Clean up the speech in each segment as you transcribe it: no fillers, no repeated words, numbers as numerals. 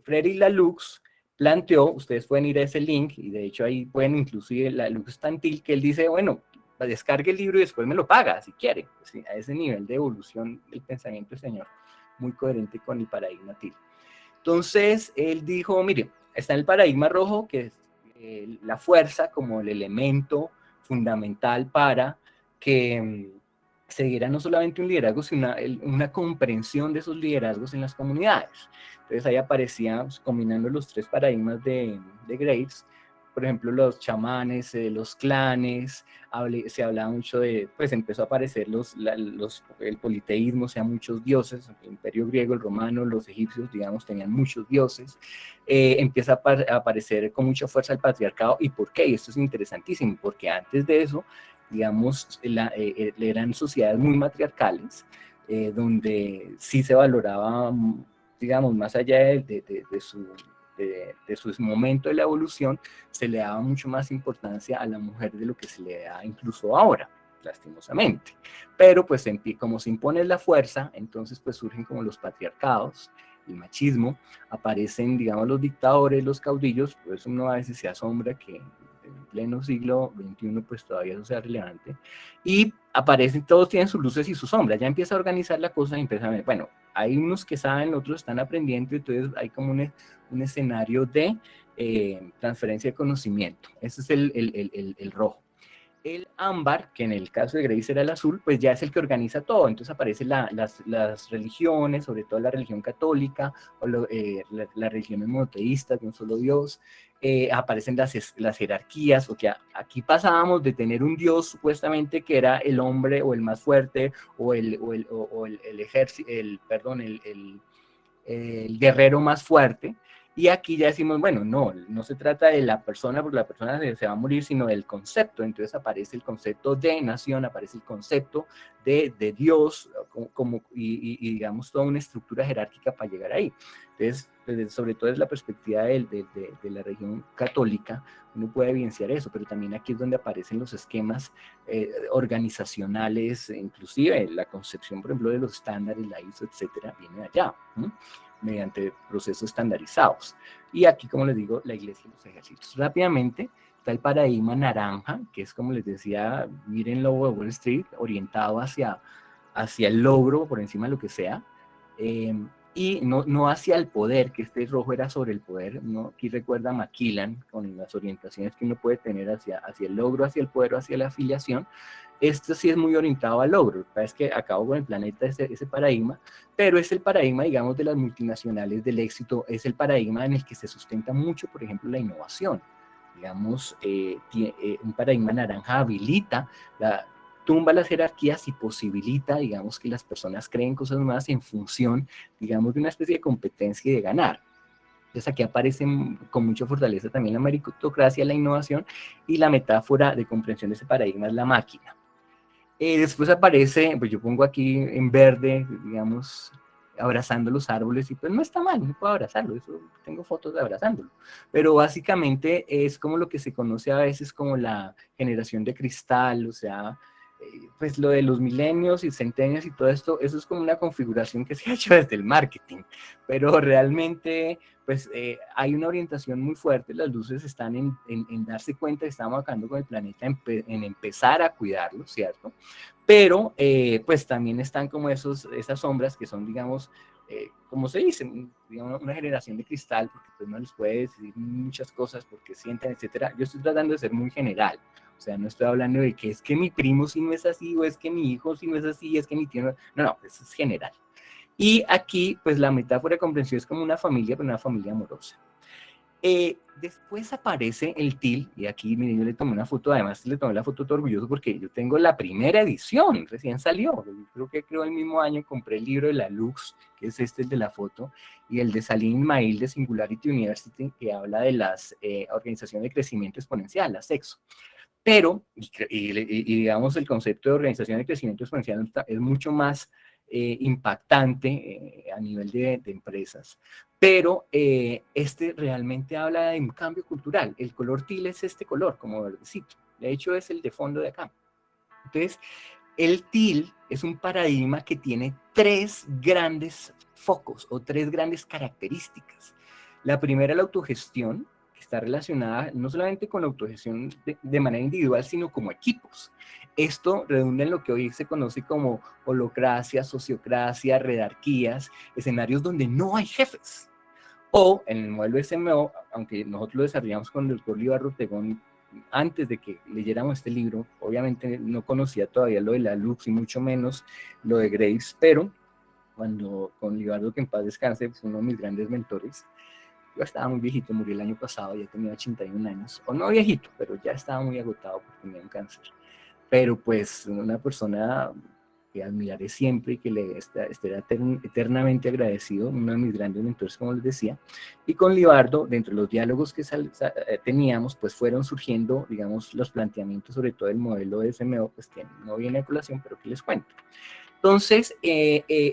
Frederick Laloux planteó, ustedes pueden ir a ese link, y de hecho ahí pueden inclusive Laloux Tantil, que él dice, bueno, descargue el libro y después me lo paga, si quiere. Sí, a ese nivel de evolución del pensamiento del señor, muy coherente con el paradigma TIL. Entonces, él dijo, mire, está el paradigma rojo, que es la fuerza como el elemento fundamental para que se diera no solamente un liderazgo, sino una comprensión de esos liderazgos en las comunidades. Entonces ahí aparecía, pues, combinando los tres paradigmas de Graves, por ejemplo, los chamanes, los clanes, se hablaba mucho de, pues empezó a aparecer el politeísmo, o sea, muchos dioses, el imperio griego, el romano, los egipcios, digamos, tenían muchos dioses, empieza a aparecer con mucha fuerza el patriarcado. ¿Y por qué? Y esto es interesantísimo, porque antes de eso, digamos, eran sociedades muy matriarcales, donde sí se valoraba, digamos, más allá de su momento de la evolución, se le daba mucho más importancia a la mujer de lo que se le da incluso ahora, lastimosamente. Pero pues como se impone la fuerza, entonces pues surgen como los patriarcados, el machismo, aparecen, digamos, los dictadores, los caudillos. Por eso uno a veces se asombra que en pleno siglo XXI pues todavía eso sea relevante, y aparecen, todos tienen sus luces y sus sombras, ya empieza a organizar la cosa y empieza a ver, bueno, hay unos que saben, otros están aprendiendo, entonces hay como un escenario de transferencia de conocimiento. Ese es el rojo. El ámbar, que en el caso de Grace era el azul, pues ya es el que organiza todo. Entonces aparecen las religiones, sobre todo la religión católica, o las religiones monoteístas de un solo Dios. Aparecen las jerarquías, o que aquí pasábamos de tener un Dios supuestamente que era el hombre o el más fuerte, o el ejército, el guerrero más fuerte. Y aquí ya decimos, bueno, no se trata de la persona, porque la persona se va a morir, sino del concepto. Entonces aparece el concepto de nación, aparece el concepto de Dios, y digamos toda una estructura jerárquica para llegar ahí. Entonces, sobre todo desde la perspectiva de la religión católica, uno puede evidenciar eso, pero también aquí es donde aparecen los esquemas organizacionales, inclusive la concepción, por ejemplo, de los estándares, la ISO, etcétera, viene de allá, ¿no? Mediante procesos estandarizados. Y aquí, como les digo, la iglesia y los ejércitos. Rápidamente, está el paradigma naranja, que es, como les decía, miren lo de Wall Street, orientado hacia el logro, por encima de lo que sea, y no hacia el poder, que este rojo era sobre el poder, ¿no? Aquí recuerda Maquillan, con las orientaciones que uno puede tener hacia el logro, hacia el poder o hacia la afiliación. Esto sí es muy orientado al logro. Es que acabo con el planeta ese paradigma, pero es el paradigma, digamos, de las multinacionales del éxito, es el paradigma en el que se sustenta mucho, por ejemplo, la innovación. Digamos, un paradigma naranja habilita, tumba las jerarquías y posibilita, digamos, que las personas creen cosas nuevas en función, digamos, de una especie de competencia y de ganar. Entonces aquí aparece con mucha fortaleza también la meritocracia, la innovación, y la metáfora de comprensión de ese paradigma es la máquina. Después aparece, pues yo pongo aquí en verde, digamos, abrazando los árboles, y pues no está mal, no puedo abrazarlo, eso, tengo fotos de abrazándolo, pero básicamente es como lo que se conoce a veces como la generación de cristal, o sea, pues lo de los milenios y centenios y todo esto, eso es como una configuración que se ha hecho desde el marketing, pero realmente pues hay una orientación muy fuerte, las luces están en darse cuenta que estamos acabando con el planeta, en empezar a cuidarlo, ¿cierto? Pero pues también están como esas sombras que son, digamos, como se dice, digamos, una generación de cristal, porque pues no les puede decir muchas cosas porque sienten, etcétera. Yo estoy tratando de ser muy general, o sea, no estoy hablando de que es que mi primo sí no es así, o es que mi hijo sí no es así, es que mi tío no, eso es general. Y aquí, pues la metáfora de comprensión es como una familia, pero una familia amorosa. Después aparece el TIL, y aquí, miren, yo le tomé una foto, además le tomé la foto todo orgulloso porque yo tengo la primera edición, recién salió, creo el mismo año compré el libro de la Lux, que es el de la foto, y el de Salim Ismail de Singularity University, que habla de las organizaciones de crecimiento exponencial, la SEXO. Pero, digamos, el concepto de organización de crecimiento exponencial es mucho más impactante a nivel de empresas. Pero este realmente habla de un cambio cultural. El color TIL es este color, como verdecito. De hecho, es el de fondo de acá. Entonces, el TIL es un paradigma que tiene tres grandes focos o tres grandes características. La primera, la autogestión, que está relacionada no solamente con la autogestión de manera individual, sino como equipos. Esto redunda en lo que hoy se conoce como holocracia, sociocracia, redarquías, escenarios donde no hay jefes. O en el modelo SMO, aunque nosotros lo desarrollamos con el doctor Libardo Ortegón antes de que leyéramos este libro, obviamente no conocía todavía lo de la Lux y mucho menos lo de Graves, pero cuando con Libardo, que en paz descanse, fue uno de mis grandes mentores, yo estaba muy viejito, murió el año pasado, ya tenía 81 años, o no viejito, pero ya estaba muy agotado porque tenía un cáncer. Pero pues una persona que admiraré siempre y que le estaré eternamente agradecido, uno de mis grandes mentores, como les decía, y con Libardo, dentro de los diálogos que teníamos, pues fueron surgiendo, digamos, los planteamientos, sobre todo el modelo de SMO, pues que no viene a colación, pero que les cuento. Entonces,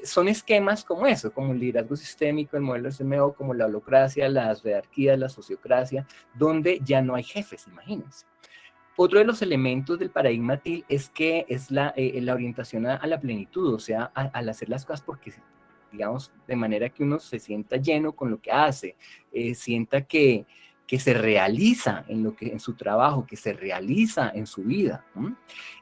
son esquemas como eso, como el liderazgo sistémico, el modelo SMO, como la holocracia, las redarquías, la sociocracia, donde ya no hay jefes, imagínense. Otro de los elementos del paradigma TIL es que es la orientación a la plenitud, o sea, al hacer las cosas porque, digamos, de manera que uno se sienta lleno con lo que hace, sienta que se realiza en su trabajo, que se realiza en su vida.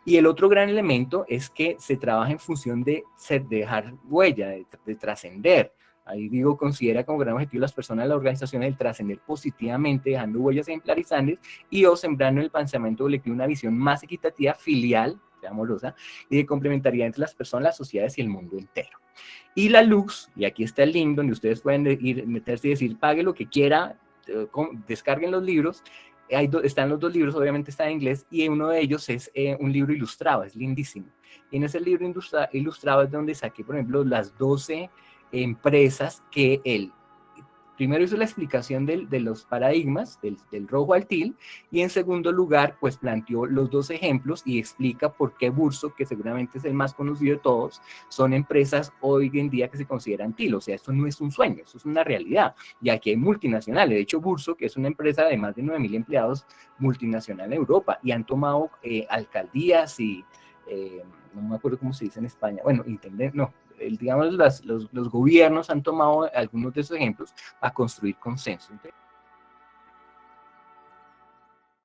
Y el otro gran elemento es que se trabaja en función de dejar huella, de trascender. Ahí digo, considera como gran objetivo las personas de la organización el trascender positivamente, dejando huellas ejemplarizantes y o sembrando en el pensamiento colectivo una visión más equitativa, filial, amorosa, y de complementariedad entre las personas, las sociedades y el mundo entero. Y la Lux, y aquí está el link donde ustedes pueden ir, meterse y decir, pague lo que quiera, descarguen los libros, están los dos libros, obviamente está en inglés, y uno de ellos es un libro ilustrado, es lindísimo. Y en ese libro ilustrado es donde saqué, por ejemplo, las 12 empresas que él primero hizo la explicación de los paradigmas, del rojo al til, y en segundo lugar, pues planteó los dos ejemplos y explica por qué Burso, que seguramente es el más conocido de todos, son empresas hoy en día que se consideran til. O sea, esto no es un sueño, eso es una realidad. Y aquí hay multinacionales. De hecho, Burso, que es una empresa de más de 9.000 empleados, multinacional en Europa, y han tomado alcaldías y no me acuerdo cómo se dice en España, bueno, digamos, los gobiernos han tomado algunos de esos ejemplos a construir consenso.